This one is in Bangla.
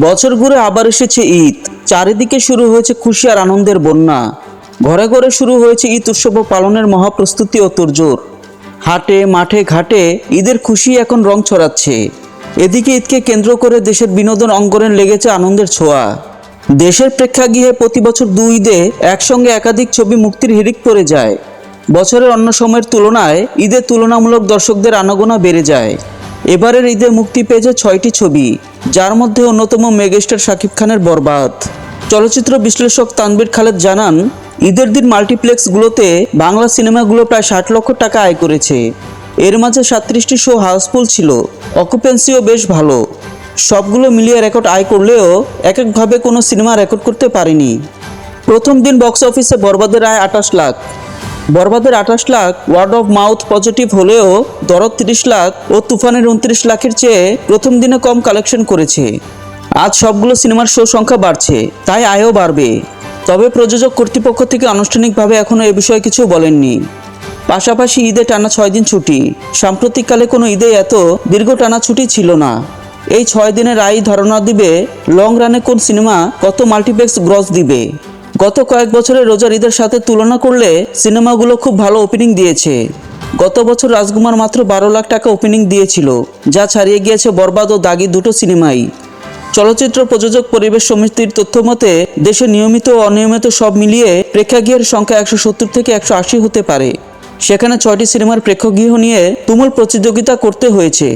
বছর ঘুরে আবার এসেছে ঈদ। চারিদিকে শুরু হয়েছে খুশি আর আনন্দের বন্যা। ঘরে ঘরে শুরু হয়েছে ঈদ উৎসব পালনের মহাপ্রস্তুতি ও তোড়জোড়। হাটে মাঠে ঘাটে ঈদের খুশি এখন রং ছড়াচ্ছে। এদিকে ঈদকে কেন্দ্র করে দেশের বিনোদন অঙ্গনে লেগেছে আনন্দের ছোঁয়া। দেশের প্রেক্ষাগৃহে প্রতি বছর দুই ঈদে একসঙ্গে একাধিক ছবি মুক্তির হিড়িক পড়ে যায়। বছরের অন্য সময়ের তুলনায় ঈদে তুলনামূলক দর্শকদের আনাগোনা বেড়ে যায়। এবারের ঈদে মুক্তি পেয়েছে 6টি ছবি, যার মধ্যে অন্যতম মেগাস্টার শাকিব খানের বরবাদ। চলচ্চিত্র বিশ্লেষক তানভীর খালেদ জানান, ঈদের দিন মাল্টিপ্লেক্সগুলোতে বাংলা সিনেমাগুলো প্রায় 60 লক্ষ টাকা আয় করেছে। এর মাঝে 37টি শো হাউসফুল ছিল, অকুপেন্সিও বেশ ভালো। সবগুলো মিলিয়ে রেকর্ড আয় করলেও এককভাবে কোনো সিনেমা রেকর্ড করতে পারেনি। প্রথম দিন বক্স অফিসে বরবাদের আয় 28 লাখ। বরবাদের 28 lakh word of mouth positive হলেও দরদ 30 লাখ ও তুফানের 29 লাখের চেয়ে প্রথম দিনে কম কালেকশন করেছে। আজ সবগুলো সিনেমার শো সংখ্যা বাড়ছে, তাই আয়ও বাড়বে। তবে প্রযোজক কর্তৃপক্ষ থেকে আনুষ্ঠানিকভাবে এখনও এ বিষয়ে কিছু বলেননি। পাশাপাশি ঈদে টানা 6 দিন ছুটি। সাম্প্রতিককালে কোনো ঈদে এত দীর্ঘ টানা ছুটি ছিল না। এই 6 দিনের আয় ধারণা দিবে লং রানে কোন সিনেমা কত মাল্টিপ্লেক্স গ্রস দিবে। গত কয়েক বছরের রোজার ঈদের সাথে তুলনা করলে সিনেমাগুলো খুব ভালো ওপেনিং দিয়েছে। গত বছর রাজকুমার মাত্র 12 লাখ টাকা ওপেনিং দিয়েছিল, যা ছাড়িয়ে গিয়েছে বরবাদ ও দাগি দুটো সিনেমাই। চলচ্চিত্র প্রযোজক পরিবেশ সমিতির তথ্য মতে দেশে নিয়মিত ও অনিয়মিত সব মিলিয়ে প্রেক্ষাগৃহের সংখ্যা 170 থেকে 180 হতে পারে। সেখানে 6টি সিনেমার প্রেক্ষাগৃহ নিয়ে তুমুল প্রতিযোগিতা করতে হয়েছে।